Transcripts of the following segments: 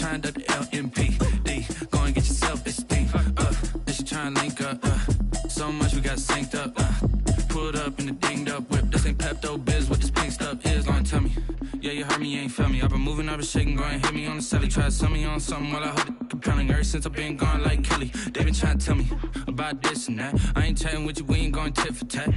trying to LMPD. Go and get yourself esteem. Then she trying to link up. So much we got synced up. Pulled up in the dinged up whip. This ain't Pepto Biz, what this pink stuff is. Long tell me. Yeah, you heard me, you ain't felt me. I've been moving, I've been shaking, go and hit me on the celly. Try to sell me on something while I hold it compelling. Ever since I've been gone like Kelly, they been trying to tell me about this and that. I ain't chatting with you, we ain't going tit for tat.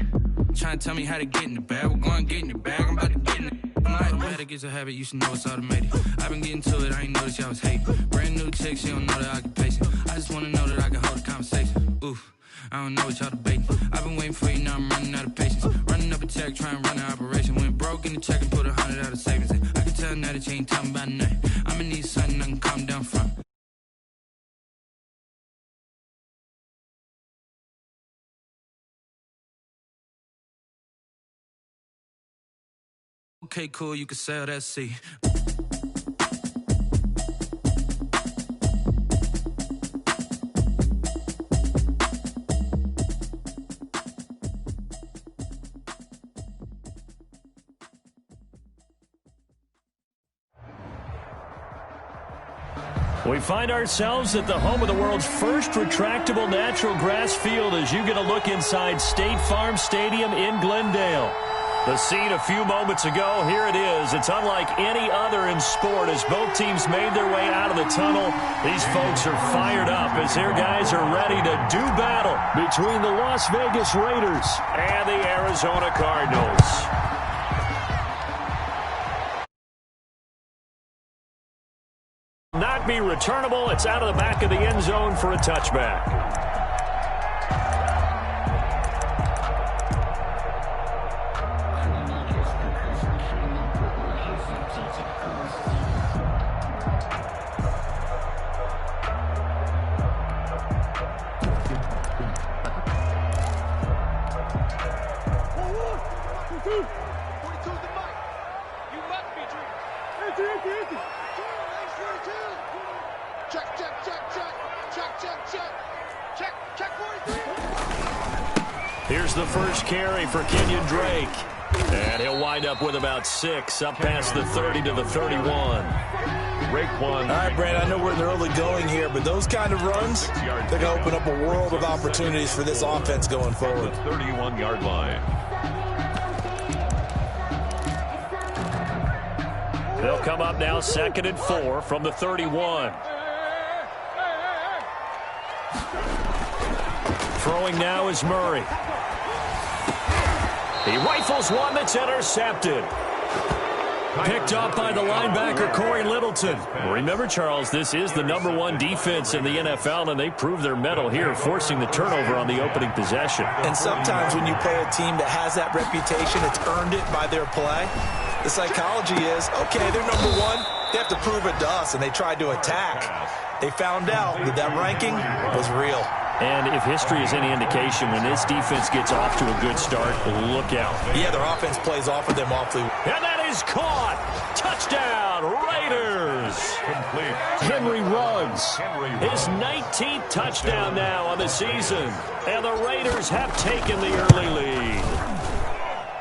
Trying to tell me how to get in the bag. We're going to get in the bag, I'm about to get in it. I'm like, automatic is a habit, you should know it's automated. I've been getting to it, I ain't noticed y'all was hating. Brand new chick, she don't know the occupation. I just want to know that I can hold a conversation. Oof, I don't know what y'all debating. I've been waiting for you, now I'm running out of patience. Running up a check, trying to run an operation. Went broke in the check and put 100 out of savings in. I can tell now that you ain't talking about nothing. I'ma need something I can calm down from. Okay, cool, you can sell that C. We find ourselves at the home of the world's first retractable natural grass field as you get a look inside State Farm Stadium in Glendale. The scene a few moments ago, here it is. It's unlike any other in sport as both teams made their way out of the tunnel. These folks are fired up as their guys are ready to do battle between the Las Vegas Raiders and the Arizona Cardinals. Not be returnable. It's out of the back of the end zone for a touchback. Here's the first carry for Kenyon Drake. And he'll wind up with about 6, up past the 30 to the 31. Drake one. All right, Brad, I know we're in the early going here, but those kind of runs, they're going to open up a world of opportunities for this offense going forward. 31-yard line. They'll come up now 2nd and 4 from the 31. Throwing now is Murray. He rifles one that's intercepted. Picked up by the linebacker, Corey Littleton. Remember, Charles, this is the #1 defense in the NFL, and they prove their mettle here, forcing the turnover on the opening possession. And sometimes when you play a team that has that reputation, it's earned it by their play. The psychology is, okay, they're #1. They have to prove it to us, and they tried to attack. They found out that that ranking was real. And if history is any indication, when this defense gets off to a good start, look out. Yeah, their offense plays off of them awfully. And that is caught. Touchdown, Raiders. Complete. Henry Ruggs, his 19th touchdown now on the season. And the Raiders have taken the early lead.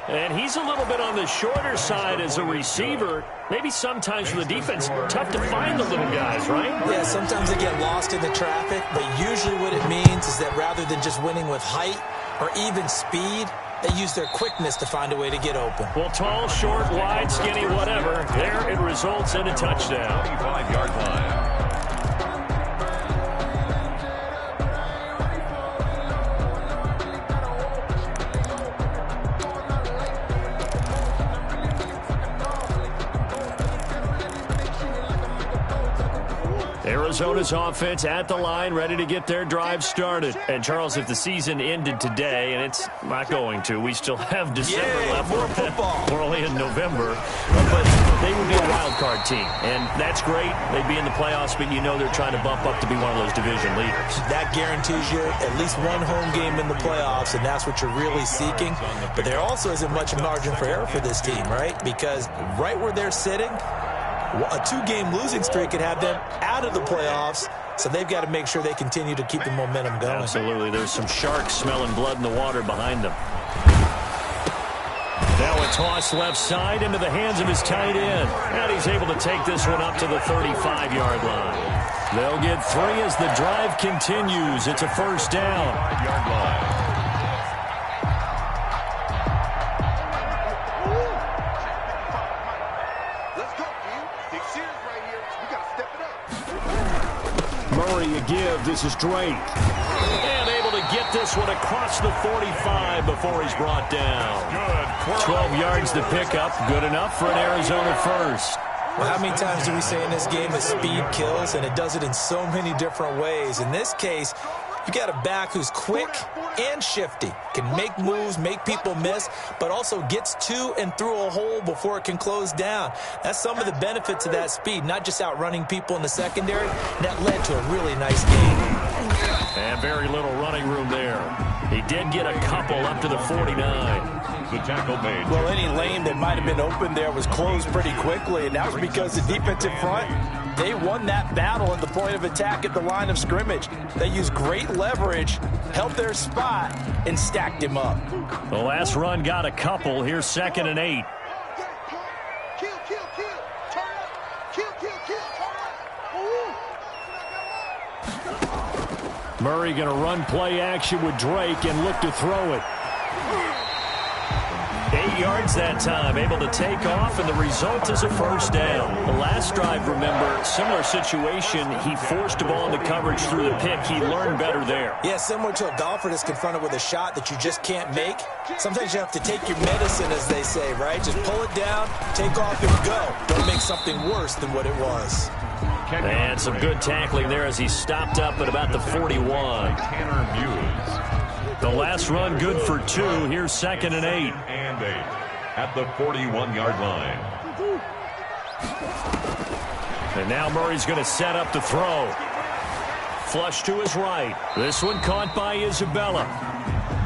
And he's a little bit on the shorter side as a receiver. Maybe sometimes for the defense, tough to find the little guys, right? Yeah, sometimes they get lost in the traffic, but usually what it means is that rather than just winning with height or even speed, they use their quickness to find a way to get open. Well, tall, short, wide, skinny, whatever, there it results in a touchdown. 25-yard line. Arizona's offense at the line, ready to get their drive started. And, Charles, if the season ended today, and it's not going to, we still have December left. More football. We're only in November. But they would be a wild card team, and that's great. They'd be in the playoffs, but you know they're trying to bump up to be one of those division leaders. That guarantees you at least one home game in the playoffs, and that's what you're really seeking. But there also isn't much margin for error for this team, right? Because right where they're sitting, a 2-game losing streak could have them out of the playoffs, so they've got to make sure they continue to keep the momentum going. Absolutely. There's some sharks smelling blood in the water behind them. Now with toss left side into the hands of his tight end. And he's able to take this one up to the 35-yard line. They'll get 3 as the drive continues. It's a first down. 5-yard line. Murray a give. This is Drake. And able to get this one across the 45 before he's brought down. Good. 12 yards to pick up. Good enough for an Arizona first. Well, how many times do we say in this game that speed kills, and it does it in so many different ways? In this case, you got a back who's quick and shifty, can make moves, make people miss, but also gets to and through a hole before it can close down. That's some of the benefits of that speed, not just outrunning people in the secondary. That led to a really nice game. And very little running room there. He did get a couple up to the 49. The tackle made. Well, any lane that might have been open there was closed pretty quickly, and that was because the defensive front, they won that battle at the point of attack at the line of scrimmage. They used great leverage, held their spot, and stacked him up. The last run got a couple. Here's 2nd and 8. Murray going to run play action with Drake and look to throw it. 8 yards that time, able to take off, and the result is a first down. The last drive, remember, similar situation. He forced the ball into coverage through the pick. He learned better there. Yeah, similar to a golfer that's confronted with a shot that you just can't make. Sometimes you have to take your medicine, as they say, right? Just pull it down, take off, and go. Don't make something worse than what it was. And some good tackling there as he stopped up at about the 41. The last run good for 2. Here's 2nd and 8. And 8 at the 41-yard line. And now Murray's going to set up the throw. Flush to his right. This one caught by Isabella.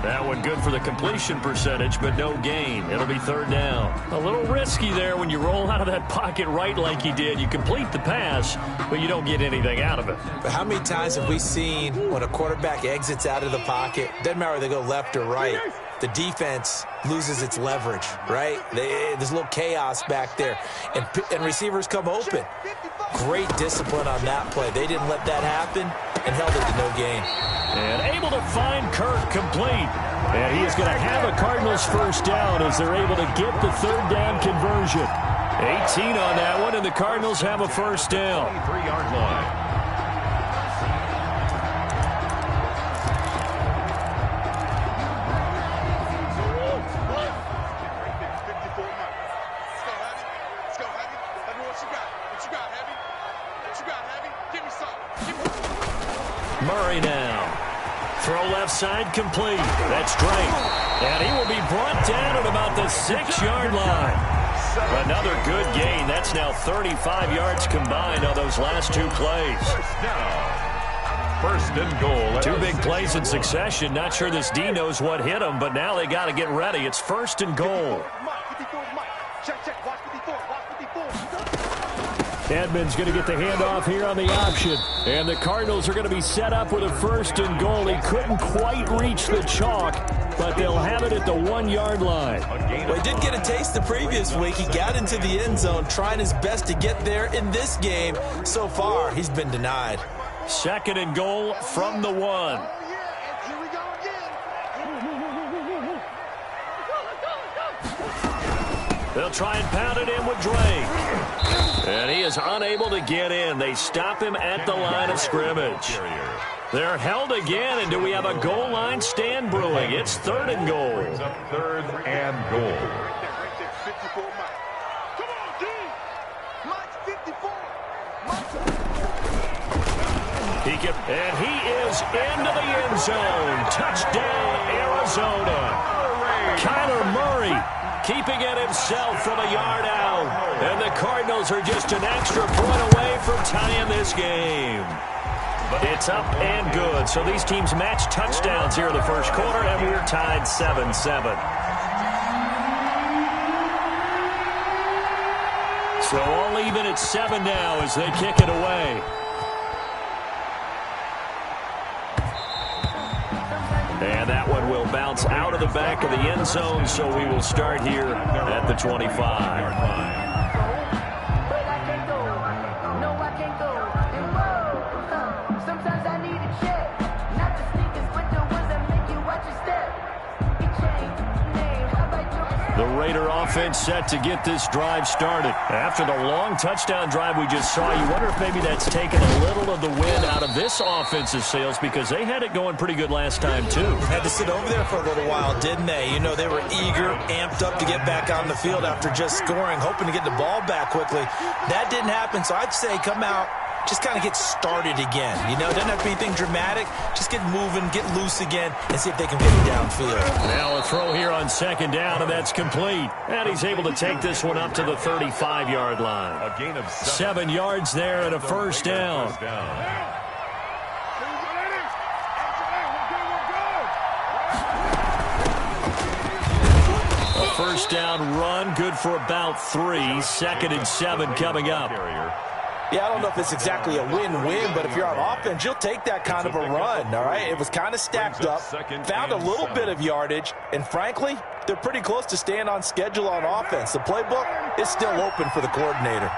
That one good for the completion percentage, but no gain. It'll be 3rd down. A little risky there when you roll out of that pocket right like he did. You complete the pass, but you don't get anything out of it. But how many times have we seen when a quarterback exits out of the pocket, doesn't matter whether they go left or right, the defense loses its leverage, right? There's a little chaos back there, and receivers come open. Great discipline on that play. They didn't let that happen and held it to no gain. And able to find Kirk complete. And he is going to have a Cardinals first down as they're able to get the 3rd down conversion. 18 on that one, and the Cardinals have a first down. 3-yard line. Murray now. Throw left side complete. That's Drake. And he will be brought down at about the 6-yard line. Another good gain. That's now 35 yards combined on those last 2 plays. First and goal. 2 big plays in succession. Not sure this D knows what hit him, but now they got to get ready. It's 1st and goal. Edmonds going to get the handoff here on the option. And the Cardinals are going to be set up with a 1st and goal. He couldn't quite reach the chalk, but they'll have it at the 1-yard line. Well, he did get a taste the previous week. He got into the end zone, trying his best to get there in this game. So far, he's been denied. 2nd and goal from the 1. They'll try and pound it in with Drake. And he is unable to get in. They stop him at the line of scrimmage. They're held again, and do we have a goal line stand brewing? It's 3rd and goal. 3rd and goal. And he is into the end zone. Touchdown, Arizona. Kyler Murray keeping it himself from a yard out. And the Cardinals are just an extra point away from tying this game. It's up and good. So these teams match touchdowns here in the first quarter, and we're tied 7-7. So all even at 7 now as they kick it away. And that one will bounce bounce out of the back of the end zone, so we will start here at the 25. The Raider offense set to get this drive started. After the long touchdown drive we just saw, you wonder if maybe that's taken a little of the wind out of this offensive sails, because they had it going pretty good last time, too. Had to sit over there for a little while, didn't they? You know, they were eager, amped up to get back on the field after just scoring, hoping to get the ball back quickly. That didn't happen, so I'd say come out, just kind of get started again. You know, it doesn't have to be anything dramatic. Just get moving, get loose again, and see if they can get it downfield. Now a throw here on second down, and that's complete. And he's able to take this one up to the 35-yard line. A gain of 7 yards there and a first down. A first down run, good for about 3. 2nd and 7 coming up. Yeah, I don't know if it's exactly a win-win, but if you're on offense, you'll take that kind of a run, all right? It was kind of stacked up, found a little bit of yardage, and frankly, they're pretty close to staying on schedule on offense. The playbook is still open for the coordinator.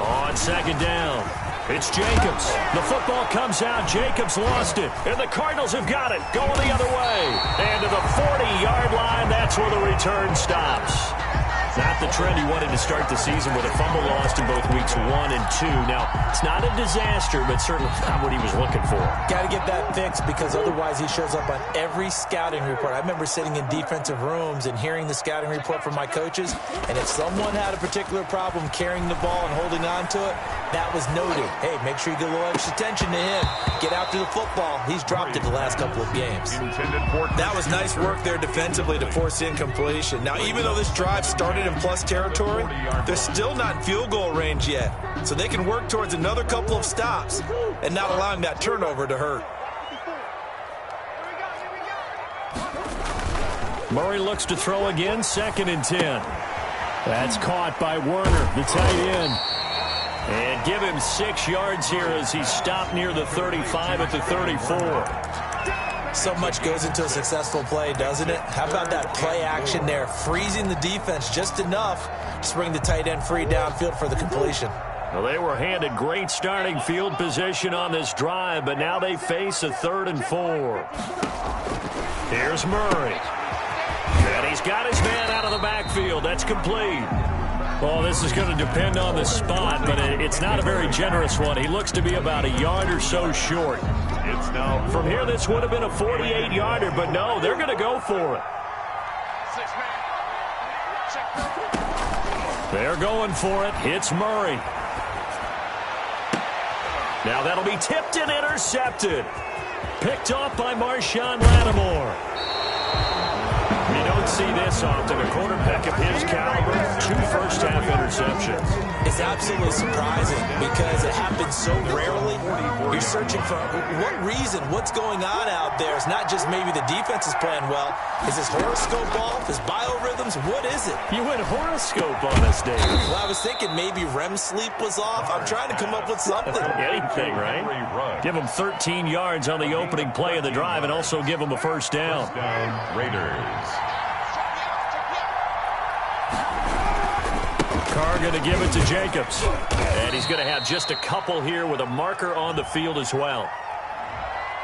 On second down, it's Jacobs. The football comes out. Jacobs lost it, and the Cardinals have got it. Going the other way. And to the 40-yard line, that's where the return stops. Not the trend he wanted to start the season, with a fumble lost in both weeks 1 and 2. Now, it's not a disaster, but certainly not what he was looking for. Got to get that fixed, because otherwise he shows up on every scouting report. I remember sitting in defensive rooms and hearing the scouting report from my coaches, and if someone had a particular problem carrying the ball and holding on to it, that was noted. Hey, make sure you get a little extra attention to him. Get after the football. He's dropped it the last couple of games. That was nice work there defensively to force incompletion. Now, even though this drive started in plus territory, they're still not in field goal range yet. So they can work towards another couple of stops and not allowing that turnover to hurt. Murray looks to throw again, 2nd and 10. That's caught by Werner, the tight end. And give him 6 yards here as he stopped near the 35 at the 34. So much goes into a successful play, doesn't it? How about that play action there, freezing the defense just enough to bring the tight end free downfield for the completion. Well, they were handed great starting field position on this drive, but now they face a 3rd and 4. Here's Murray. And he's got his man out of the backfield. That's complete. Well, this is going to depend on the spot, but it's not a very generous one. He looks to be about a yard or so short. It's now from here, this would have been a 48-yarder, but no, they're going to go for it. They're going for it. It's Murray. Now that'll be tipped and intercepted. Picked off by Marshawn Lattimore. You don't see this often. A quarterback of his caliber, 2 first-half interceptions. It's absolutely surprising because it happens so rarely. You're searching for what reason, what's going on out there. It's not just maybe the defense is playing well. Is his horoscope off? His biorhythms? What is it? You went horoscope on us, Dave. Well, I was thinking maybe REM sleep was off. I'm trying to come up with something. Anything, right? Give him 13 yards on the opening play of the drive and also give him a first down. Raiders. Carr going to give it to Jacobs. And he's going to have just a couple here with a marker on the field as well.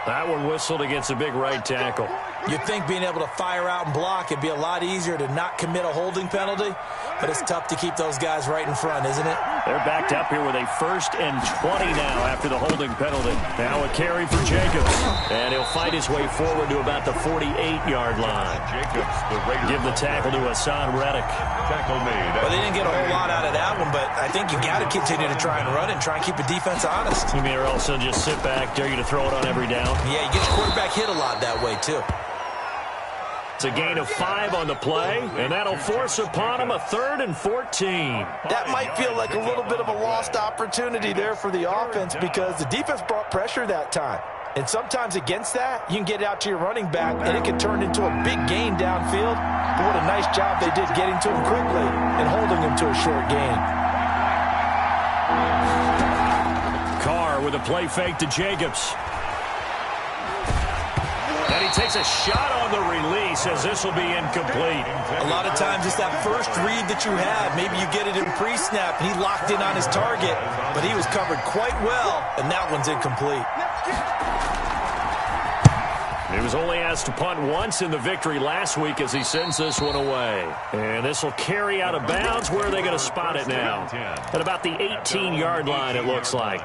That one whistled against a big right tackle. You'd think being able to fire out and block, it'd be a lot easier to not commit a holding penalty, but it's tough to keep those guys right in front, isn't it? They're backed up here with a 1st and 20 now after the holding penalty. Now a carry for Jacobs, and he'll fight his way forward to about the 48-yard line. Jacobs, the Raiders. Give the tackle to Hassan Reddick. Tackle made. Well, they didn't get a whole lot out of that one, but I think you got to continue to try and run and try and keep the defense honest. You mean, or also just sit back, dare you to throw it on every down? Yeah, you get your quarterback hit a lot that way, too. It's a gain of 5 on the play, and that'll force upon him a 3rd and 14. That might feel like a little bit of a lost opportunity there for the offense because the defense brought pressure that time. And sometimes against that, you can get out to your running back, and it can turn into a big gain downfield. But what a nice job they did getting to him quickly and holding him to a short gain. Carr with a play fake to Jacobs. And he takes a shot on the release as this will be incomplete. A lot of times it's that first read that you have. Maybe you get it in pre-snap, and he locked in on his target, but he was covered quite well, and that one's incomplete. He was only asked to punt once in the victory last week as he sends this one away. And this will carry out of bounds. Where are they going to spot it now? At about the 18-yard line, it looks like.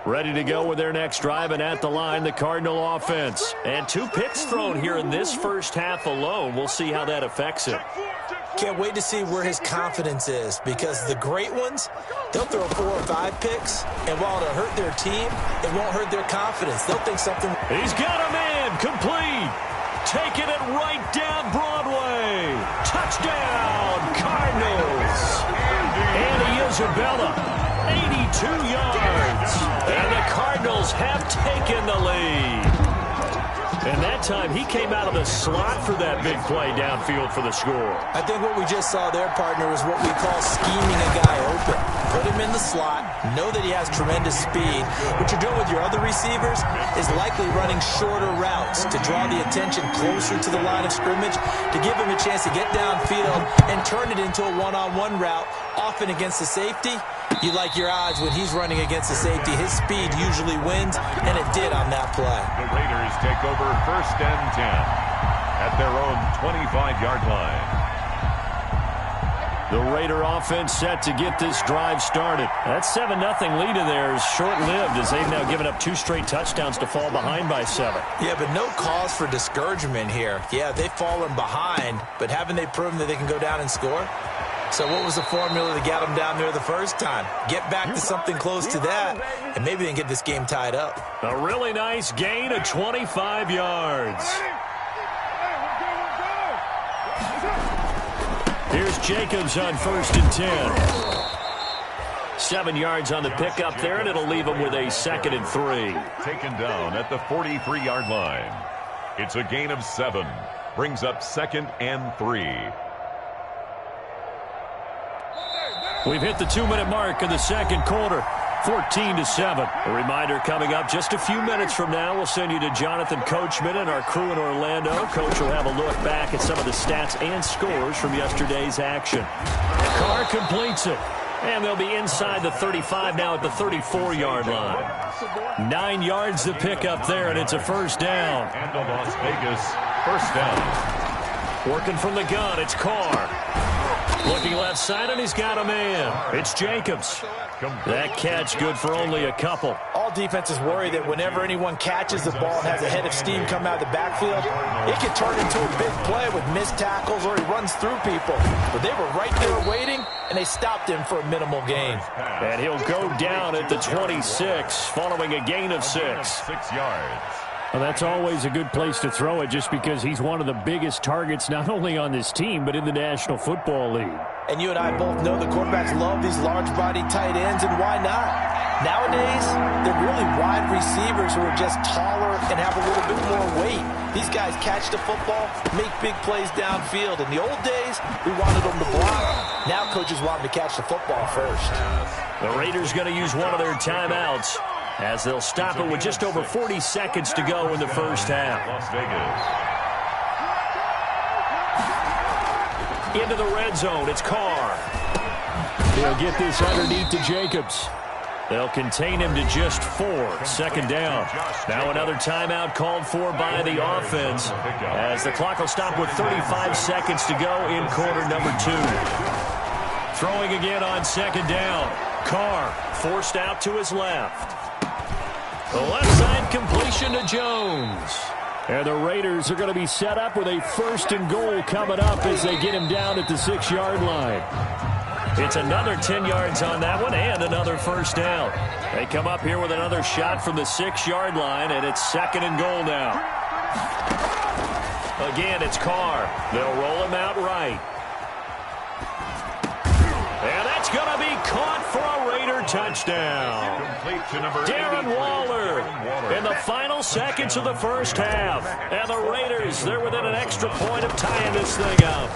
Ready to go with their next drive, and at the line, the Cardinal offense. And 2 picks thrown here in this first half alone. We'll see how that affects it. Can't wait to see where his confidence is, because the great ones, they'll throw 4 or 5 picks, and while it'll hurt their team, it won't hurt their confidence. They'll think something. He's got a man, complete. Taking it right down Broadway. Touchdown, Cardinals. Andy Isabella, 82 yards. And the Cardinals have taken the lead. And that time, he came out of the slot for that big play downfield for the score. I think what we just saw there, partner, is what we call scheming a guy open. Put him in the slot, know that he has tremendous speed. What you're doing with your other receivers is likely running shorter routes to draw the attention closer to the line of scrimmage, to give him a chance to get downfield and turn it into a one-on-one route, often against the safety. You like your odds when he's running against the safety. His speed usually wins, and it did on that play. The Raiders take over 1st and 10 at their own 25-yard line. The Raider offense set to get this drive started. That 7-0 lead in there is short-lived as they've now given up 2 straight touchdowns to fall behind by 7. Yeah, but no cause for discouragement here. Yeah, they've fallen behind, but haven't they proven that they can go down and score? So what was the formula that got them down there the first time? Get back to something close to that, and maybe they can get this game tied up. A really nice gain of 25 yards. Here's Jacobs on 1st and 10. 7 yards on the pickup there, and it'll leave him with a 2nd and 3. Taken down at the 43-yard line. It's a gain of 7. Brings up 2nd and 3. We've hit the 2-minute mark in the second quarter. 14-7. A reminder coming up just a few minutes from now. We'll send you to Jonathan Coachman and our crew in Orlando. Coach will have a look back at some of the stats and scores from yesterday's action. Carr completes it. And they'll be inside the 35 now at the 34-yard line. 9 yards to pick up there, and it's a 1st down. And the Las Vegas 1st down. Working from the gun, it's Carr. Looking left side, and he's got a man. It's Jacobs. That catch good for only a couple. All defenses worry that whenever anyone catches the ball and has a head of steam come out of the backfield, it can turn into a big play with missed tackles or he runs through people. But they were right there waiting, and they stopped him for a minimal gain. And he'll go down at the 26, following a gain of 6. 6 yards. Well, that's always a good place to throw it just because he's one of the biggest targets not only on this team but in the National Football League. And you and I both know the quarterbacks love these large-body tight ends, and why not? Nowadays, they're really wide receivers who are just taller and have a little bit more weight. These guys catch the football, make big plays downfield. In the old days, we wanted them to block. Now coaches want them to catch the football first. The Raiders going to use one of their timeouts as they'll stop it with just over 40 seconds to go in the first half. Las Vegas. Into the red zone, it's Carr. He'll get this underneath to Jacobs. They'll contain him to just 4. 2nd down. Now another timeout called for by the offense as the clock will stop with 35 seconds to go in quarter number 2. Throwing again on 2nd down. Carr forced out to his left. The left side completion to Jones. And the Raiders are going to be set up with a 1st and goal coming up as they get him down at the 6-yard line. It's another 10 yards on that one and another 1st down. They come up here with another shot from the 6-yard line, and it's 2nd and goal now. Again, it's Carr. They'll roll him out right. And that's going to be caught for a Raider touchdown. Darren Waller in the final seconds of the first half. And the Raiders, they're within an extra point of tying this thing up.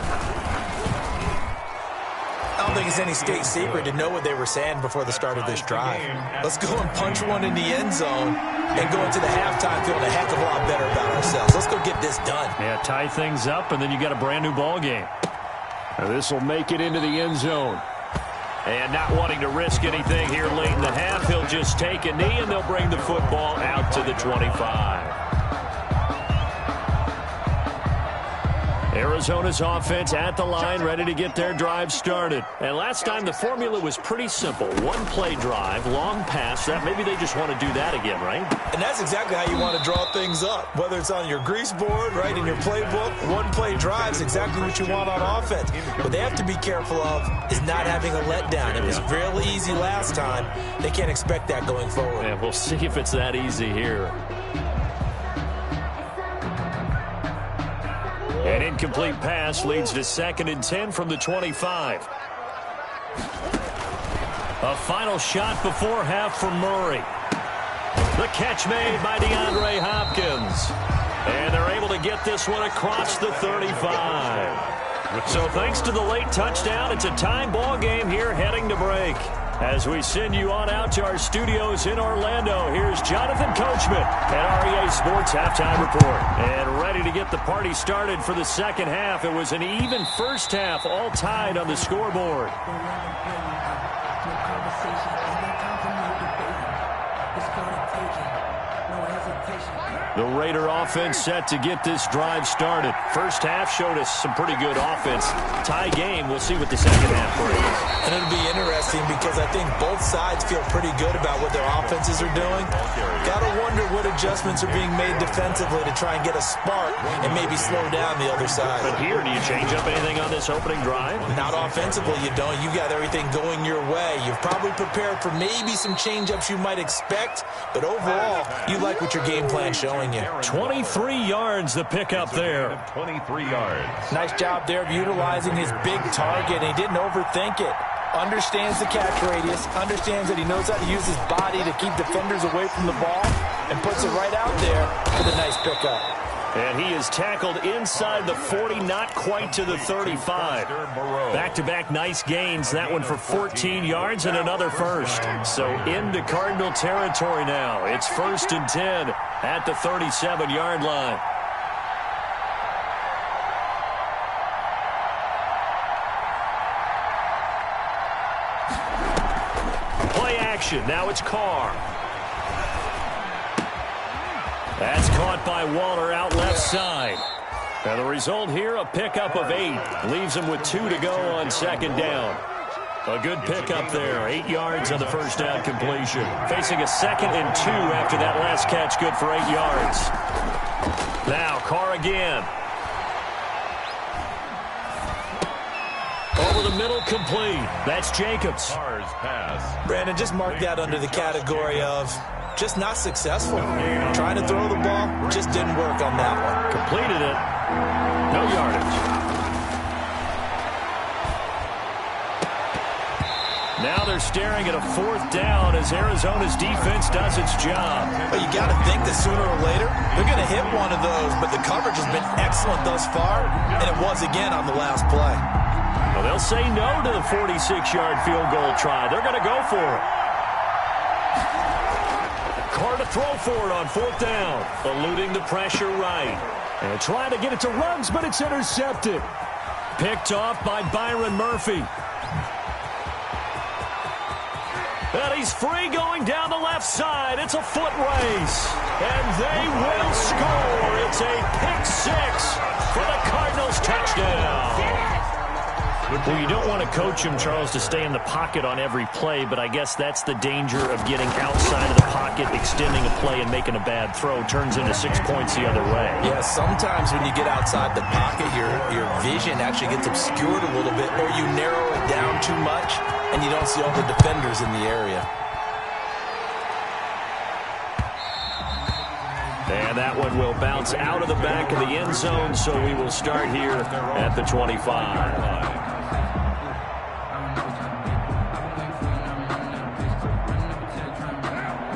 I don't think it's any state secret to know what they were saying before the start of this drive. Let's go and punch one in the end zone and go into the halftime feeling a heck of a lot better about ourselves. Let's go get this done. Yeah, tie things up, and then you got a brand new ball game. This will make it into the end zone. And not wanting to risk anything here late in the half, he'll just take a knee, and they'll bring the football out to the 25. Arizona's offense at the line, ready to get their drive started. And last time, the formula was pretty simple. One-play drive, long pass. That maybe they just want to do that again, right? And that's exactly how you want to draw things up. Whether it's on your grease board, right, in your playbook, one-play drive is exactly what you want on offense. What they have to be careful of is not having a letdown. It was really easy last time. They can't expect that going forward. Yeah, we'll see if it's that easy here. An incomplete pass leads to 2nd and 10 from the 25. A final shot before half from Murray. The catch made by DeAndre Hopkins. And they're able to get this one across the 35. So thanks to the late touchdown, it's a tie ball game here heading to break. As we send you on out to our studios in Orlando, here's Jonathan Coachman at REA Sports Halftime Report. And ready to get the party started for the second half. It was an even first half, all tied on the scoreboard. The Raider offense set to get this drive started. First half showed us some pretty good offense. Tie game, we'll see what the second half brings. And it'll be interesting because I think both sides feel pretty good about what their offenses are doing. Got to wonder what adjustments are being made defensively to try and get a spark and maybe slow down the other side. But here, do you change up anything on this opening drive? Not offensively, you don't. You got everything going your way. You've probably prepared for maybe some change-ups you might expect, but overall, you like what your game plan's showing you. 23 yards the pickup there. 23 yards. Nice job there of utilizing his big target. He didn't overthink it. Understands the catch radius. Understands that he knows how to use his body to keep defenders away from the ball. And puts it right out there with a nice pickup. And he is tackled inside the 40, not quite to the 35. Back-to-back nice gains. That one for 14 yards and another first. So into Cardinal territory now. It's 1st and 10 at the 37-yard line. Play action. Now it's Carr. That's caught by Waller out left side. And the result here, a pickup of 8. Leaves him with 2 to go on 2nd down. A good pickup there. 8 yards on the first down completion. Facing a 2nd and 2 after that last catch. Good for 8 yards. Now Carr again. Over the middle, complete. That's Jacobs. Carr's pass. Brandon, just mark that under the category of just not successful. Trying to throw the ball, just didn't work on that one. Completed it. No yardage. Now they're staring at a 4th down as Arizona's defense does its job. But you got to think that sooner or later, they're going to hit one of those, but the coverage has been excellent thus far, and it was again on the last play. Well, they'll say no to the 46-yard field goal try. They're going to go for it. Carr to throw for it on 4th down. Eluding the pressure right. And trying to get it to Ruggs, but it's intercepted. Picked off by Byron Murphy. And he's free going down the left side. It's a foot race. And they will score. It's a pick 6 for the Cardinals touchdown. Well, you don't want to coach him, Charles, to stay in the pocket on every play, but I guess that's the danger of getting outside of the pocket, extending a play, and making a bad throw. Turns into 6 points the other way. Yeah, sometimes when you get outside the pocket, your vision actually gets obscured a little bit, or you narrow it down too much, and you don't see all the defenders in the area. And that one will bounce out of the back of the end zone, so we will start here at the 25.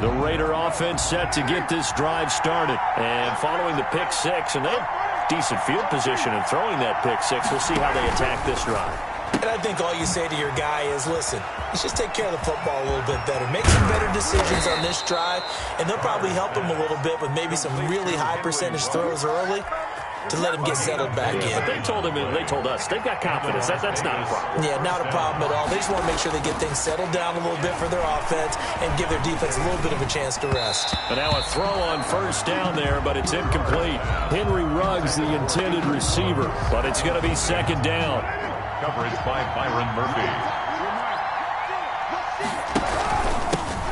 The Raider offense set to get this drive started. And following the pick six, and they have decent field position in throwing that pick six. We'll see how they attack this drive. And I think all you say to your guy is, listen, let's just take care of the football a little bit better. Make some better decisions on this drive, and they'll probably help him a little bit with maybe some really high percentage throws early to let him get settled back in. But they told us, they've got confidence. That's not a problem. Yeah, not a problem at all. They just want to make sure they get things settled down a little bit for their offense and give their defense a little bit of a chance to rest. And now a throw on first down there, but it's incomplete. Henry Ruggs, the intended receiver, but it's going to be second down. Coverage by Byron Murphy.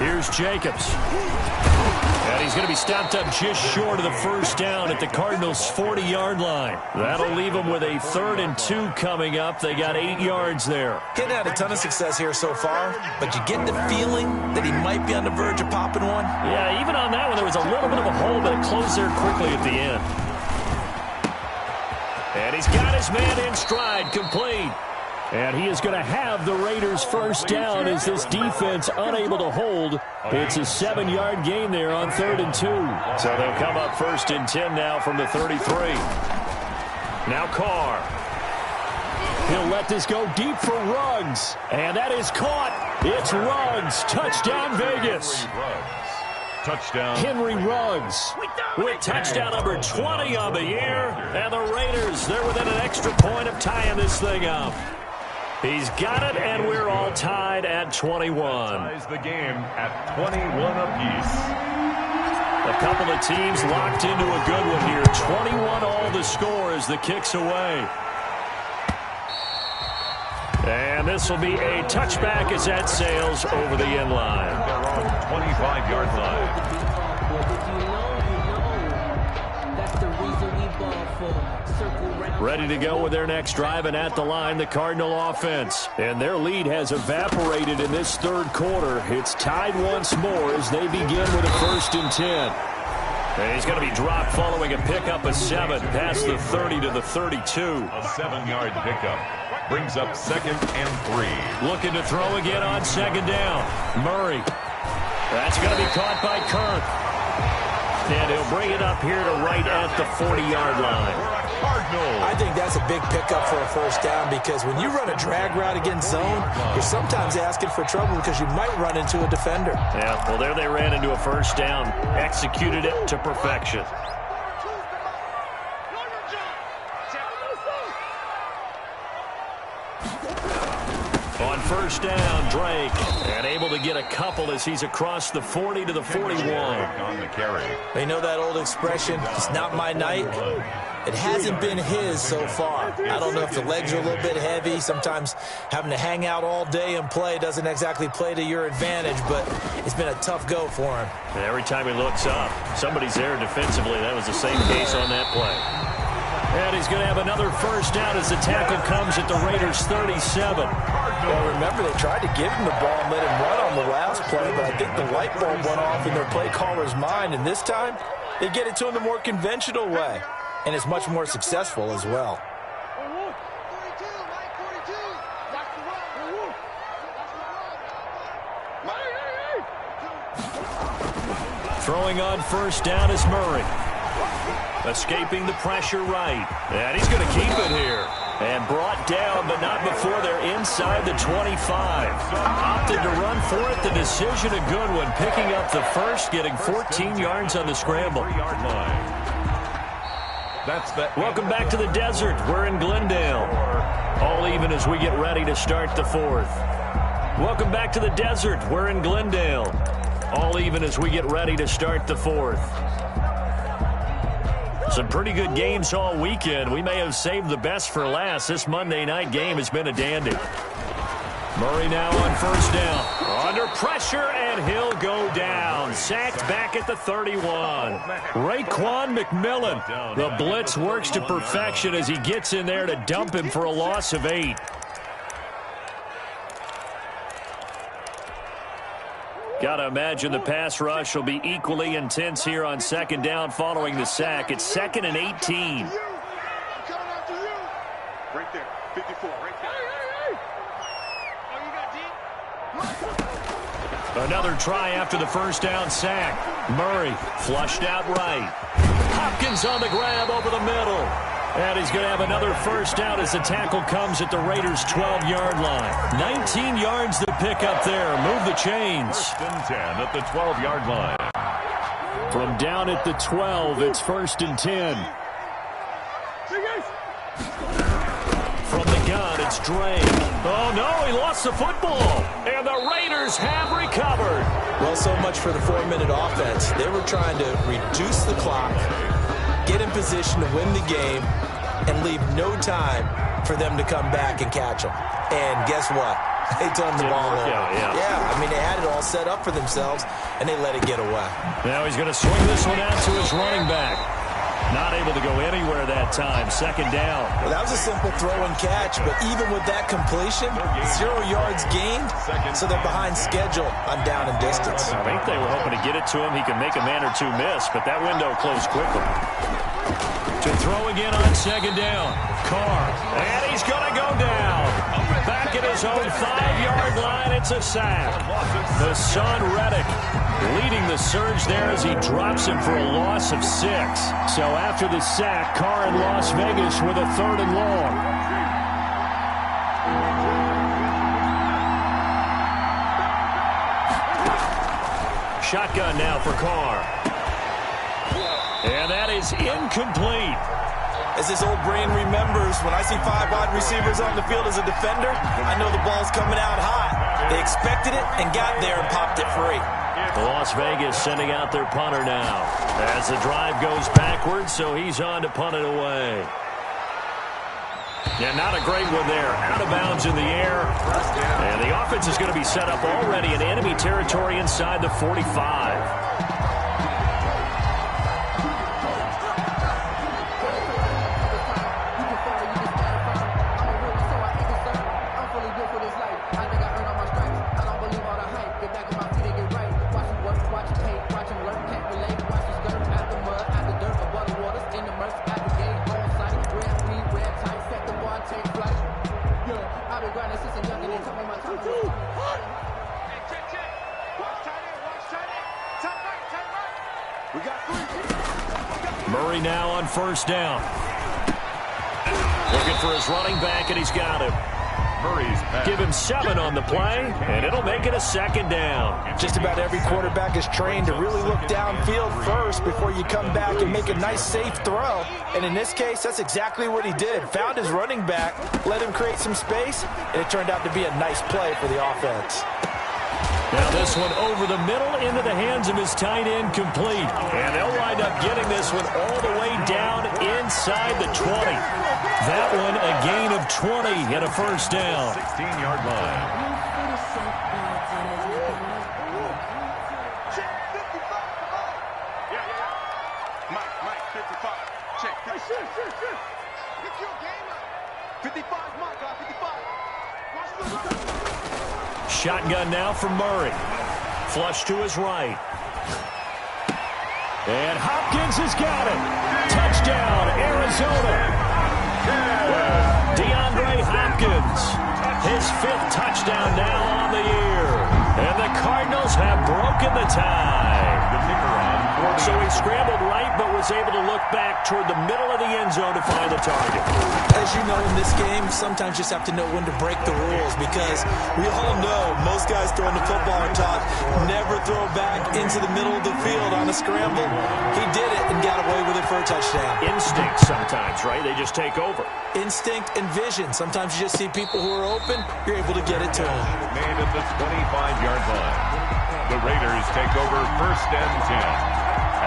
Here's Jacobs. And he's going to be stopped up just short of the first down at the Cardinals' 40-yard line. That'll leave them with a 3rd and 2 coming up. They got 8 yards there. Getting had a ton of success here so far, but you get the feeling that he might be on the verge of popping one. Yeah, even on that one, there was a little bit of a hole, but it closed there quickly at the end. And he's got his man in stride, complete. And he is going to have the Raiders first down as this defense unable to hold. It's a 7-yard gain there on 3rd and 2. So they'll come up 1st and 10 now from the 33. Now Carr. He'll let this go deep for Ruggs. And that is caught. It's Ruggs. Touchdown Vegas. Touchdown. Henry Ruggs with touchdown number 20 on the year. And the Raiders, they're within an extra point of tying this thing up. He's got it, and we're all tied at 21. Ties the game at 21 apiece. A couple of teams locked into a good one here. 21 all the score as the kick's away. And this will be a touchback as that sails over the end line. They're on 25-yard line. Ready to go with their next drive, and at the line, the Cardinal offense. And their lead has evaporated in this 3rd quarter. It's tied once more as they begin with a 1st and 10. And he's going to be dropped following a pickup of 7 past the 30 to the 32. A 7-yard pickup brings up 2nd and 3. Looking to throw again on 2nd down. Murray. That's going to be caught by Kirk. And he'll bring it up here to right at the 40-yard line. I think that's a big pickup for a first down because when you run a drag route against zone, you're sometimes asking for trouble because you might run into a defender. Yeah, well, there they ran into a first down. Executed it to perfection. On first down, Drake, and able to get a couple as he's across the 40 to the 41. On the carry. They know that old expression, it's not my night. It hasn't been his so far. I don't know if the legs are a little bit heavy. Sometimes having to hang out all day and play doesn't exactly play to your advantage, but it's been a tough go for him. And every time he looks up, somebody's there defensively. That was the same case on that play. And he's going to have another first down as the tackle comes at the Raiders' 37. Well, remember, they tried to give him the ball and let him run on the last play, but I think the light bulb went off in their play caller's mind, and this time they get it to him the more conventional way. And it's much more successful as well. Throwing on first down is Murray. Escaping the pressure right. And he's going to keep it here. And brought down, but not before they're inside the 25. Opted to run for it. The decision a good one. Picking up the first, getting 14 yards on the scramble. Welcome back to the desert. We're in Glendale. All even as we get ready to start the 4th. Welcome back to the desert. We're in Glendale. All even as we get ready to start the 4th. Some pretty good games all weekend. We may have saved the best for last. This Monday night game has been a dandy. Murray now on first down. Under pressure, and he'll go down. Sacked back at the 31. Raekwon McMillan. The blitz works to perfection as he gets in there to dump him for a loss of 8. Got to imagine the pass rush will be equally intense here on 2nd down following the sack. It's 2nd and 18. Right there, 54, right there. Oh, you got deep? Another try after the first down sack. Murray flushed out right. Hopkins on the grab over the middle. And he's going to have another first down as the tackle comes at the Raiders' 12-yard line. 19 yards to pick up there. Move the chains. First and 10 at the 12-yard line. From down at the 12, it's first and 10. From the gun, it's Dre. Oh, no, he lost the football. And the Raiders have recovered. Well, so much for the 4-minute offense. They were trying to reduce the clock, get in position to win the game, and leave no time for them to come back and catch them. And guess what? They turned the ball over. Yeah, I mean, they had it all set up for themselves, and they let it get away. Now he's going to swing this one out to his running back. Not able to go anywhere that time. Second down. Well, that was a simple throw and catch, but even with that completion, 0 yards gained, so they're behind schedule on down and distance. I think they were hoping to get it to him. He could make a man or two miss, but that window closed quickly. To throw again on second down. Carr. And he's going to go down. Back at his own 5-yard line, it's a sack. The son Reddick leading the surge there as he drops him for a loss of 6. So after the sack, Carr in Las Vegas with a 3rd and long. Shotgun now for Carr. And that is incomplete. As his old brain remembers, when I see 5 wide receivers on the field as a defender, I know the ball's coming out hot. They expected it and got there and popped it free. Las Vegas sending out their punter now as the drive goes backwards, so he's on to punt it away. Yeah, not a great one there. Out of bounds in the air. And the offense is going to be set up already in enemy territory inside the 45. Murray now on first down. Looking for his running back, and he's got him. Murray's back. Give him 7 on the play, and it'll make it a second down. Just about every quarterback is trained to really look downfield first before you come back and make a nice, safe throw. And in this case, that's exactly what he did. Found his running back, let him create some space, and it turned out to be a nice play for the offense. Now this one over the middle into the hands of his tight end, complete. And they'll wind up getting this one all the way down inside the 20. That one a gain of 20 and a first down. 16-yard line. Mike, 55. Check. 55, Mike, 55. Shotgun now from Murray. Flush to his right. And Hopkins has got it. Touchdown, Arizona. DeAndre Hopkins, his 5th touchdown now on the year. And the Cardinals have broken the tie. So he scrambled right, but was able to look back toward the middle of the end zone to find the target. As you know, in this game, sometimes you just have to know when to break the rules, because we all know most guys throwing the football are taught never throw back into the middle of the field on a scramble. He did it and got away with it for a touchdown. Instinct sometimes, right? They just take over. Instinct and vision. Sometimes you just see people who are open, you're able to get it to them. Made at the 25-yard line. The Raiders take over first and 10.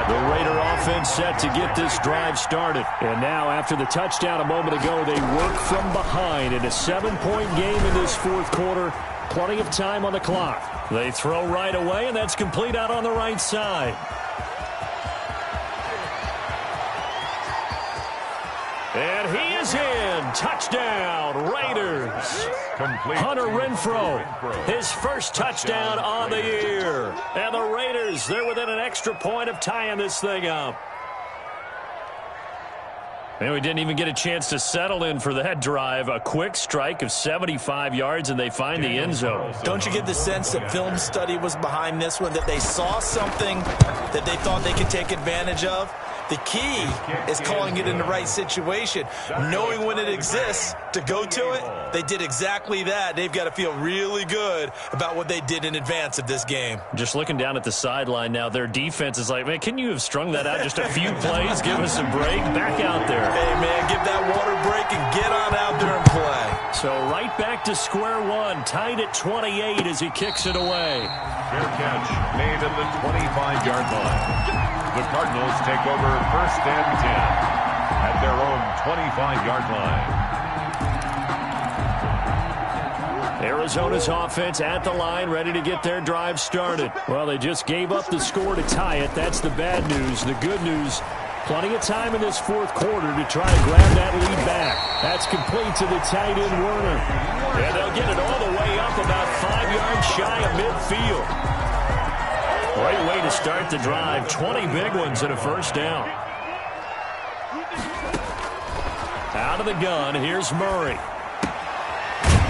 The Raider offense set to get this drive started. And now, after the touchdown a moment ago, they work from behind in a 7-point game in this 4th quarter. Plenty of time on the clock. They throw right away, and that's complete out on the right side. And he is in. Touchdown, Raiders. Complete. Hunter Renfrow, his first touchdown on the year. And the Raiders, they're within an extra point of tying this thing up. And we didn't even get a chance to settle in for that drive. A quick strike of 75 yards, and they find the end zone. Don't you get the sense that film study was behind this one, that they saw something that they thought they could take advantage of? The key is calling it in the right situation, knowing when it exists to go to it. They did exactly that. They've got to feel really good about what they did in advance of this game. Just looking down at the sideline now, their defense is like, man, can you have strung that out just a few plays? Give us a break. Back out there. Hey, man, give that water break and get on out there and play. So right back to square one, tied at 28 as he kicks it away. Fair catch made at the 25-yard line. The Cardinals take over 1st and 10 at their own 25-yard line. Arizona's offense at the line, ready to get their drive started. Well, they just gave up the score to tie it. That's the bad news. The good news, plenty of time in this fourth quarter to try and grab that lead back. That's complete to the tight end, Werner. And they'll get it all the way up about 5 yards shy of midfield. Great way to start the drive. 20 big ones and a first down. Out of the gun, here's Murray.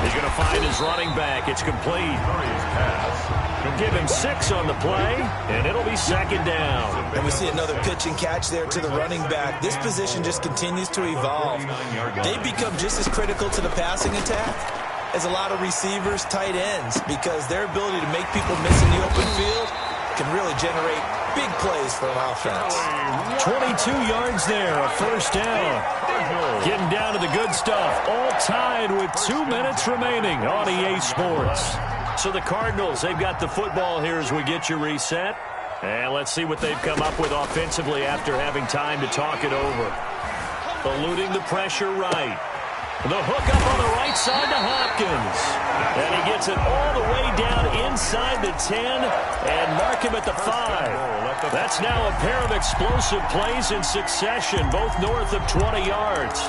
He's going to find his running back. It's complete. Murray's pass. Give him 6 on the play, and it'll be 2nd down. And we see another pitch and catch there to the running back. This position just continues to evolve. They become just as critical to the passing attack as a lot of receivers, tight ends, because their ability to make people miss in the open field can really generate big plays for an offense. 22 yards there, a first down. Getting down to the good stuff. All tied with 2 minutes remaining on EA Sports. So the Cardinals, they've got the football here as we get you reset. And let's see what they've come up with offensively after having time to talk it over. Eluding the pressure right. The hook up on the right side to Hopkins. And he gets it all the way down inside the 10 and mark him at the 5. That's now a pair of explosive plays in succession, both north of 20 yards.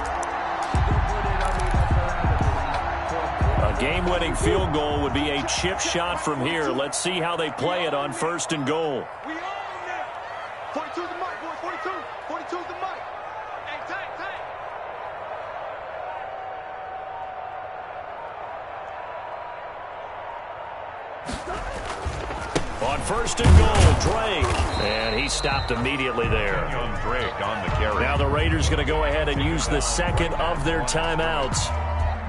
A game-winning field goal would be a chip shot from here. Let's see how they play it on 1st and goal. We own it. 42's the mic, boys. 42. 42's the mic. Hey, tank. On 1st and goal, Drake. And he stopped immediately there. Drake on the carry. Now the Raiders going to go ahead and use the second of their timeouts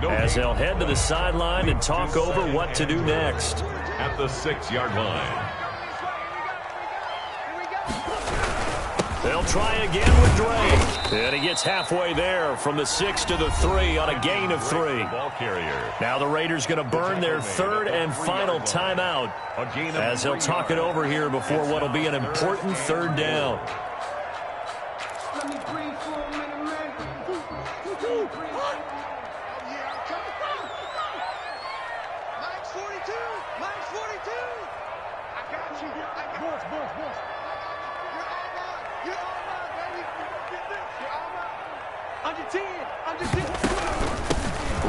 as they'll head to the sideline and talk over what to do next. At the 6-yard line. They'll try again with Drake. And he gets halfway there from the 6 to the 3 on a gain of 3. Ball carrier. Now the Raiders going to burn their 3rd and final timeout as they'll talk it over here before what will be an important 3rd down.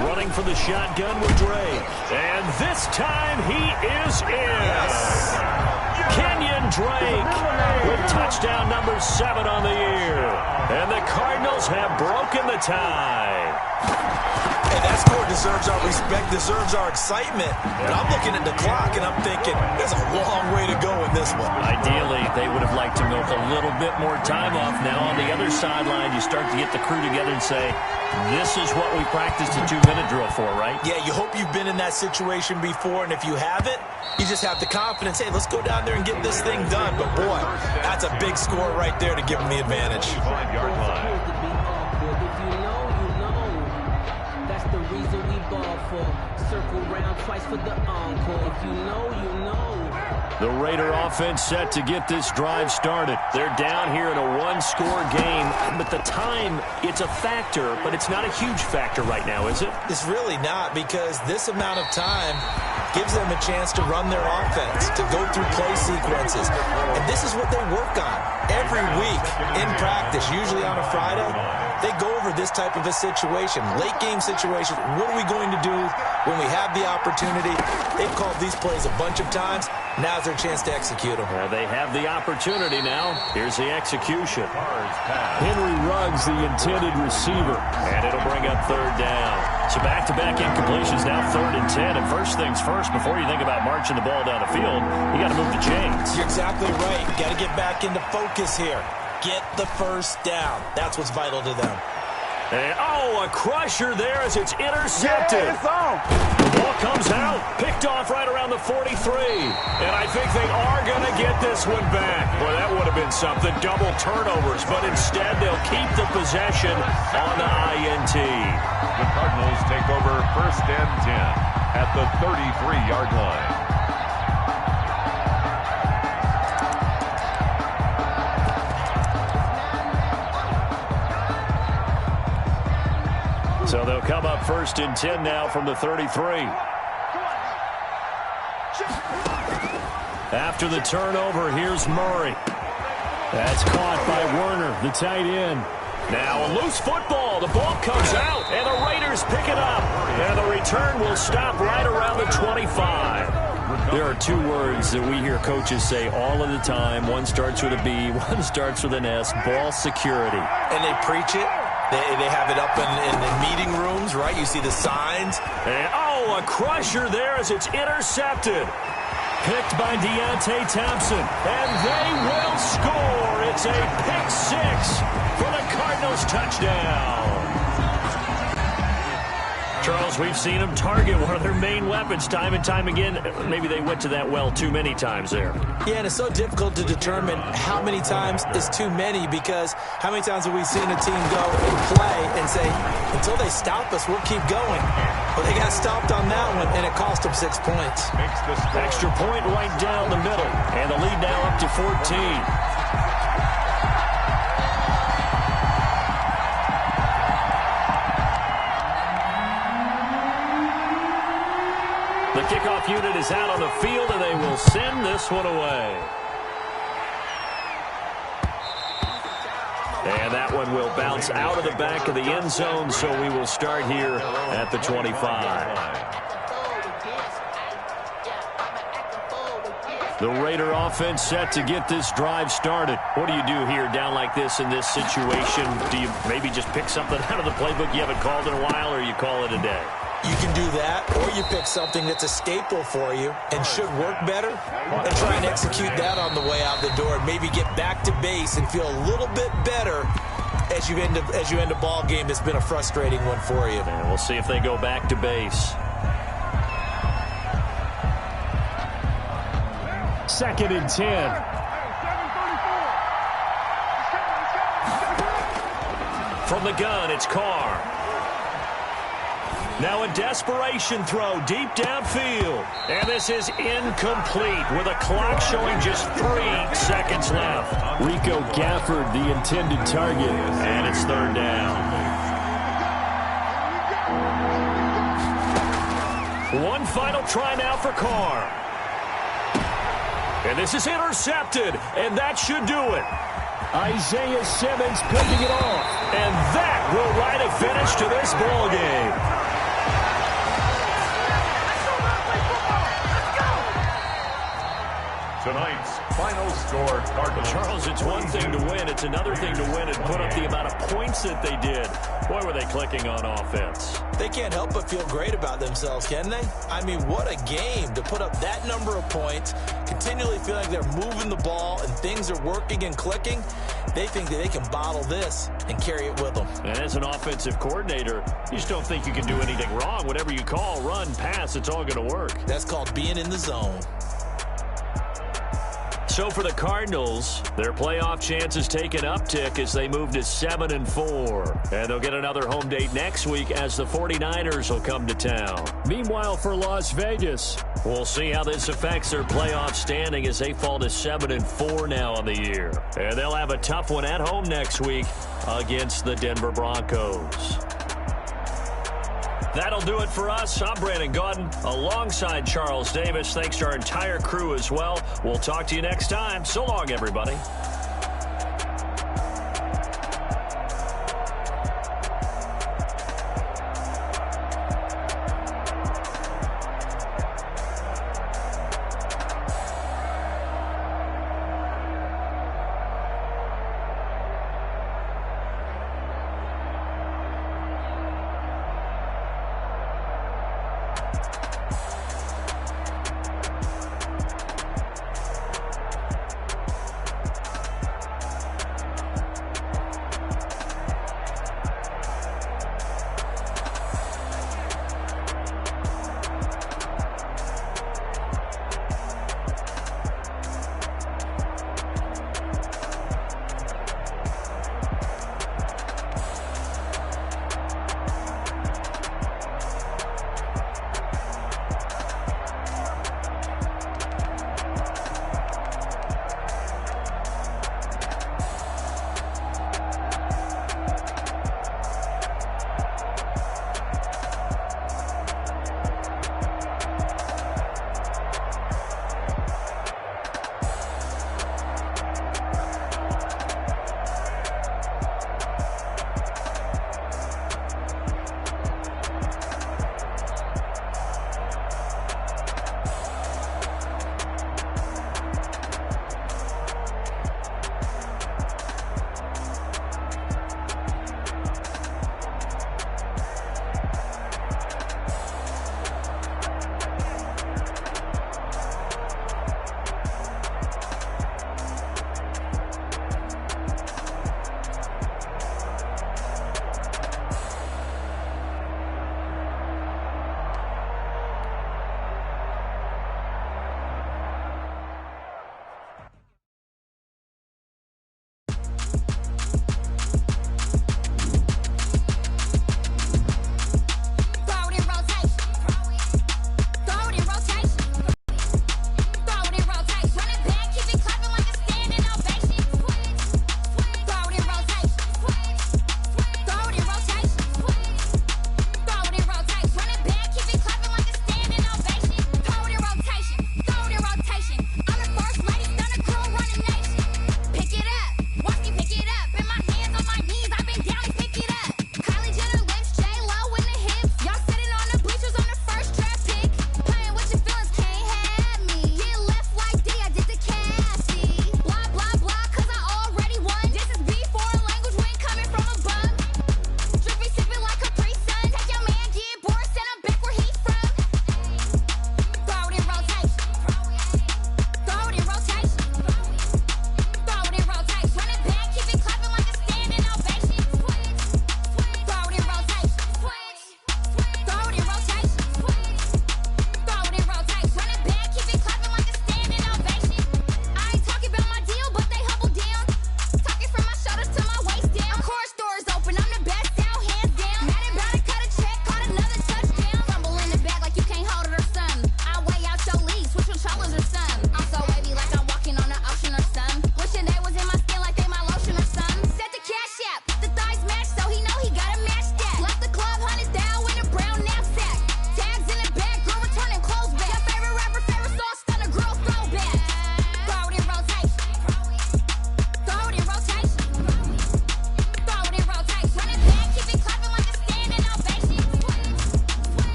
Running for the shotgun with Drake. And this time he is in. Kenyon Drake with touchdown number 7 on the year. And the Cardinals have broken the tie. Hey, that score deserves our respect, deserves our excitement. But I'm looking at the clock, and I'm thinking, there's a long way to go in this one. Ideally, they would have liked to milk a little bit more time off. Now, on the other sideline, you start to get the crew together and say, this is what we practiced a 2-minute drill for, right? Yeah, you hope you've been in that situation before, and if you haven't, you just have the confidence, hey, let's go down there and get this thing done. But, boy, that's a big score right there to give them the advantage. 5-yard line. Circle round twice for the encore. If you know, you know. The Raider offense set to get this drive started. They're down here in a 1-score game, but the time, it's a factor, but it's not a huge factor right now, is it? It's really not, because this amount of time gives them a chance to run their offense, to go through play sequences. And this is what they work on every week in practice, usually on a Friday. They go over this type of a situation, late game situation. What are we going to do when we have the opportunity? They've called these plays a bunch of times. Now's their chance to execute them. They have the opportunity now. Here's the execution. Henry Ruggs, the intended receiver. And it'll bring up third down. So back-to-back incompletions, now 3rd and 10. And first things first, before you think about marching the ball down the field, you got to move the chains. You're exactly right. Got to get back into focus here. Get the first down. That's what's vital to them. And, a crusher there as it's intercepted. Yeah, it's on. The ball comes out, picked off right around the 43. And I think they are going to get this one back. Boy, that would have been something, double turnovers. But instead, they'll keep the possession on the INT. The Cardinals take over 1st and 10 at the 33-yard line. So they'll come up 1st and 10 now from the 33. After the turnover, here's Murray. That's caught by Werner, the tight end. Now a loose football. The ball comes out, and the Raiders pick it up. And the return will stop right around the 25. There are 2 words that we hear coaches say all of the time. One starts with a B, one starts with an S, ball security. And they preach it. They have it up in meeting rooms, right? You see the signs. And, a crusher there as it's intercepted. Picked by Deontay Thompson. And they will score. It's a pick 6 for the Cardinals touchdown. Charles, we've seen them target one of their main weapons time and time again. Maybe they went to that well too many times there. Yeah, and it's so difficult to determine how many times is too many, because how many times have we seen a team go and play and say, until they stop us, we'll keep going. Well, they got stopped on that one, and it cost them 6 points. Extra point right down the middle, and the lead now up to 14. The kickoff unit is out on the field, and they will send this one away. And that one will bounce out of the back of the end zone, so we will start here at the 25. The Raider offense set to get this drive started. What do you do here down like this in this situation? Do you maybe just pick something out of the playbook you haven't called in a while, or you call it a day? You can do that, or you pick something that's a staple for you and should work better and try and execute that on the way out the door. Maybe get back to base and feel a little bit better as you end a ball game that's been a frustrating one for you. And we'll see if they go back to base. 2nd and 10. From the gun, it's Carr. Now a desperation throw deep downfield. And this is incomplete with a clock showing just 3 seconds left. Rico Gafford, the intended target. And it's 3rd down. One final try now for Carr. And this is intercepted. And that should do it. Isaiah Simmons picking it off. And that will write a finish to this ball game. Tonight's final score, Cardinals. Charles, it's one thing to win. It's another thing to win and put up the amount of points that they did. Boy, were they clicking on offense. They can't help but feel great about themselves, can they? I mean, what a game to put up that number of points, continually feel like they're moving the ball and things are working and clicking. They think that they can bottle this and carry it with them. And as an offensive coordinator, you just don't think you can do anything wrong. Whatever you call, run, pass, it's all going to work. That's called being in the zone. So for the Cardinals, their playoff chances take an uptick as they move to 7-4. And they'll get another home date next week as the 49ers will come to town. Meanwhile, for Las Vegas, we'll see how this affects their playoff standing as they fall to 7-4 now on the year. And they'll have a tough one at home next week against the Denver Broncos. That'll do it for us. I'm Brandon Gaudin alongside Charles Davis. Thanks to our entire crew as well. We'll talk to you next time. So long, everybody.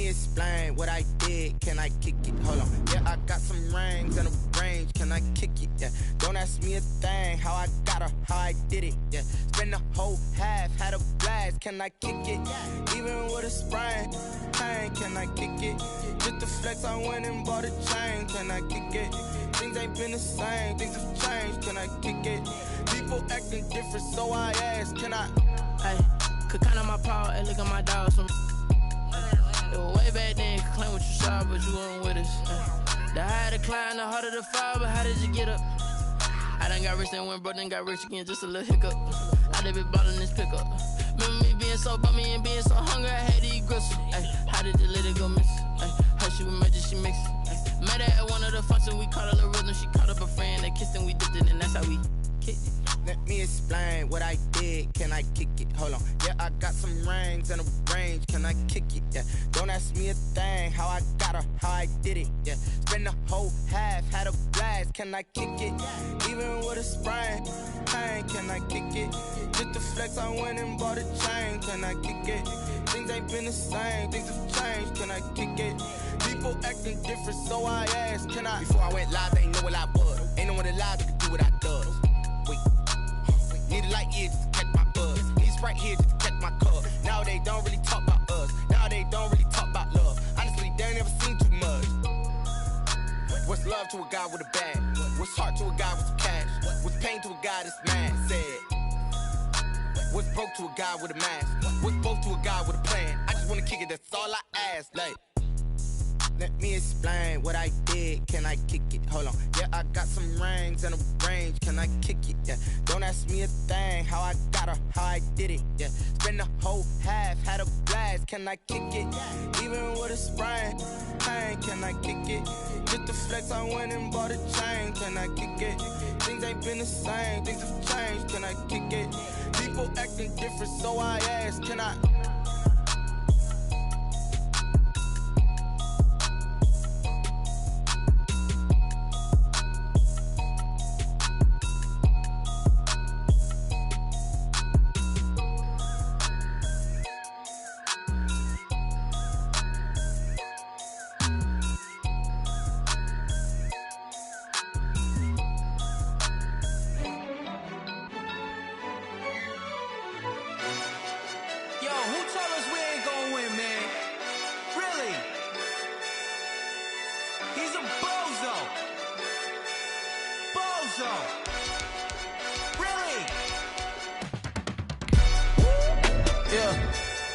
explain what I did. Can I kick it? Hold on. Yeah, I got some rings and a range. Can I kick it? Yeah. Don't ask me a thing. How I got her, how I did it. Yeah. Spend the whole half, had a blast. Can I kick it? Even with a sprain. Pain, can I kick it? Just to flex, I went and bought a chain. Can I kick it? Things ain't been the same. Things have changed. Can I kick it? People acting different, so I ask. Can I? Hey, could count on my power and look at my dogs from. It was way back then, could claim what you saw, but you weren't with us. The higher the climb, the harder the fall, but how did you get up? I done got rich and went broke, then got rich again, just a little hiccup. I done been ballin' this pickup. Remember me being so bummy and being so hungry, I had to eat gristle. Ay, how did the lady go miss? Ay, her she was magic, she mixed. Met her at one of the functions, we caught a little rhythm, she caught up a friend, they kissed and we dipped it, and that's how we Let me explain what I did. Can I kick it? Hold on. Yeah, I got some rings and a range. Can I kick it? Yeah. Don't ask me a thing. How I got her, how I did it. Yeah. Spend the whole half, had a blast. Can I kick it? Even with a sprain, pain. Can I kick it? Just to flex, I went and bought a chain. Can I kick it? Things ain't been the same. Things have changed. Can I kick it? People acting different, so I asked. Can I? Before I went live, they ain't know what I was. Ain't no one alive that could do what I does. Need a light here just to catch my buzz. Need Sprite here just to catch my cup. Now they don't really talk about us. Now they don't really talk about love. Honestly, they ain't never seen too much. What's love to a guy with a bag? What's heart to a guy with some cash? What's pain to a guy that's mad? Said. What's broke to a guy with a mask? What's both to a guy with a plan? I just wanna kick it, that's all I ask. Like, let me explain what I did. Can I kick it? Hold on. Yeah, I got some rings and a range. Can I kick it? Yeah. Don't ask me a thing. How I got her, how I did it. Yeah. Spend the whole half, had a blast. Can I kick it? Even with a sprain, pain. Can I kick it? Just to flex, I went and bought a chain. Can I kick it? Things ain't been the same. Things have changed. Can I kick it? People acting different, so I asked. Can I?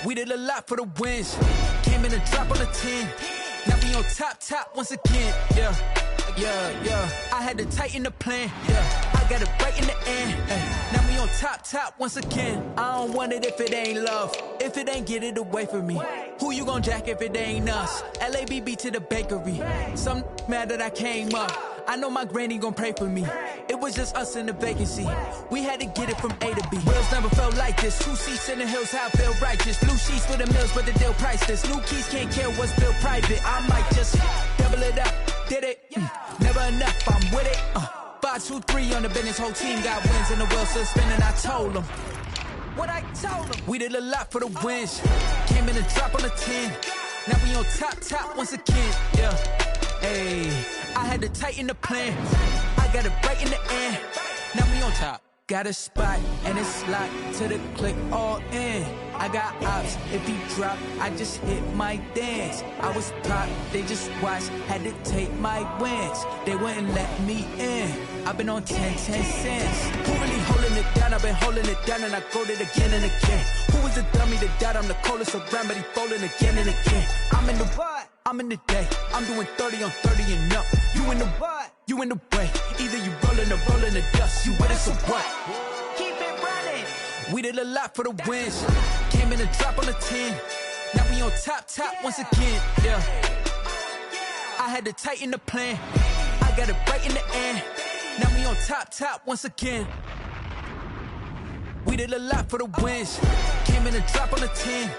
We did a lot for the wins. Came in and drop on the 10. Now we on top once again. Yeah. I had to tighten the plan. Yeah. I got it right in the end. Now we on top once again. I don't want it if it ain't love. If it ain't, get it away from me. Who you gon' jack if it ain't us? LABB to the bakery. Some mad that I came up. I know my granny gon' pray for me. It was just us in the vacancy. We had to get it from A to B. Wheels never felt like this. 2 seats in the hills, how I feel righteous. Blue sheets for the mills, but the deal priceless. New keys can't care what's built private. I might just double it up. Did it? Never enough, I'm with it. 5, 2, 3 on the business. Whole team got wins and the wheels still spinning. I told them what I told them. We did a lot for the wins. Came in and drop on the 10. Now we on top once again. Yeah. Hey, I had to tighten the plan. I got it right in the end. Now we on top. Got a spot and it's locked to the click all in. I got ops, if he drop, I just hit my dance. I was pop, they just watched, had to take my wins. They wouldn't let me in. I've been on 10 cents. Who really holding it down? I've been holding it down and I go it again and again. Who was the dummy that died? I'm the coldest around, but he folding again and again. I'm in the what? I'm in the day. I'm doing 30 on 30 and up. You in the what? You in the way. Either you rolling or rolling the dust. You with us or what? Keep it running. We did a lot for the wins. Came in and drop on the 10. Now we on top once again. Yeah. I had to tighten the plan. I got it right in the end. Now we on top once again. We did a lot for the wins. Came in and drop on the 10.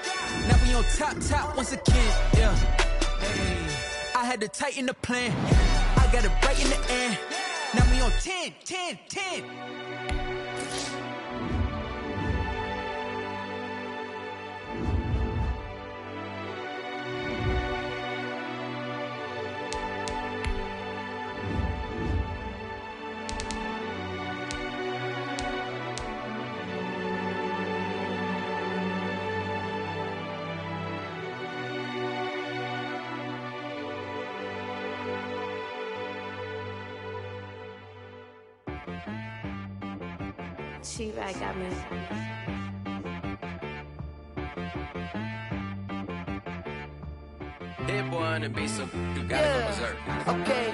Now we on top once again. Yeah. Hey. I had to tighten the plan. I got it right in the end. Now we on 10. ChiiLLz's got me. That boy on the beat, so you gotta go berserk. Okay.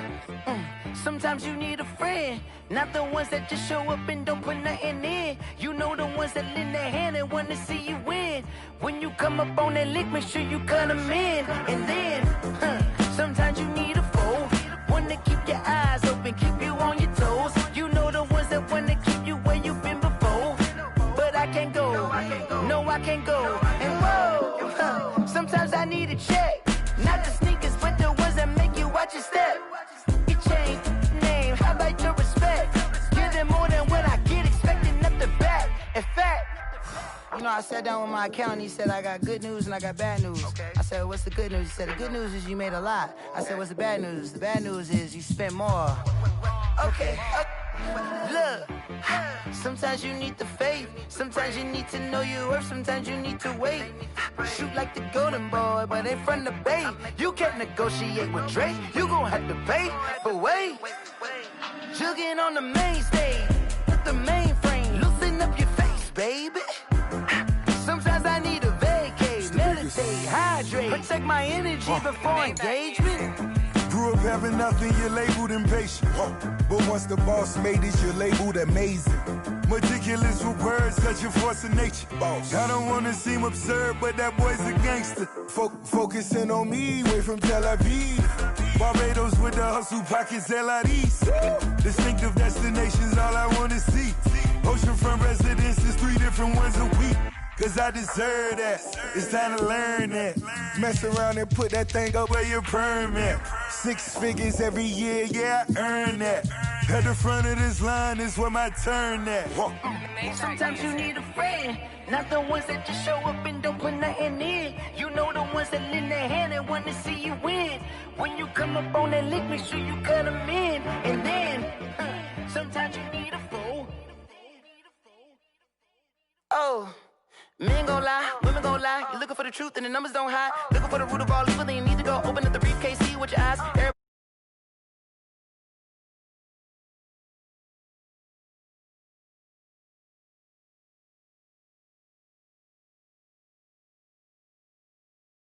Sometimes you need a friend, not the ones that just show up and don't put nothing in. You know the ones that lend their hand and wanna see you win. When you come up on that lick, make sure you cut them in. And then, sometimes you need a foe, one to keep your eyes open, keep you on your toes. You know the ones that wanna keep you Not the sneakers, but the ones that make you watch your step. You change name, how about your respect? Give them more than what I get, expecting nothing back. In fact, you know, I sat down with my accountant. He said, I got good news and I got bad news. Okay. I said, what's the good news? He said, the good news is you made a lot. I said, what's the bad news? The bad news is you spent more. Okay. Look, sometimes you need the faith. Sometimes you need to know your worth. Sometimes you need to wait. Shoot like the golden boy, but ain't from the bay. You can't negotiate with Drake. You gon' have to pay. But wait, jugging on the main stage with the mainframe. Loosen up your face, baby. Sometimes I need a vacate, meditate, hydrate, protect my energy before engagement. Grew up having nothing, you're labeled impatient. But once the boss made it, you're labeled amazing. Meticulous with words, such a force of nature. I don't wanna seem absurd, but that boy's a gangster. Focusing on me, way from Tel Aviv. Barbados with the hustle pockets, LIDs. Distinctive destinations, all I wanna see. Oceanfront residences, 3 different ones a week. Cause I deserve that, it's time to learn that. Mess around and put that thing up where your permit. 6 figures every year, yeah, I earn that. At the front of this line is where my turn at. Sometimes you need a friend, not the ones that just show up and don't put nothing in. You know the ones that lend their hand and want to see you win. When you come up on that lick, make sure you cut them in. And then, sometimes you need a fool. Oh. Men gon' lie, women gon' lie. You're looking for the truth and the numbers don't hide. Looking for the root of all evil, then you need to go open the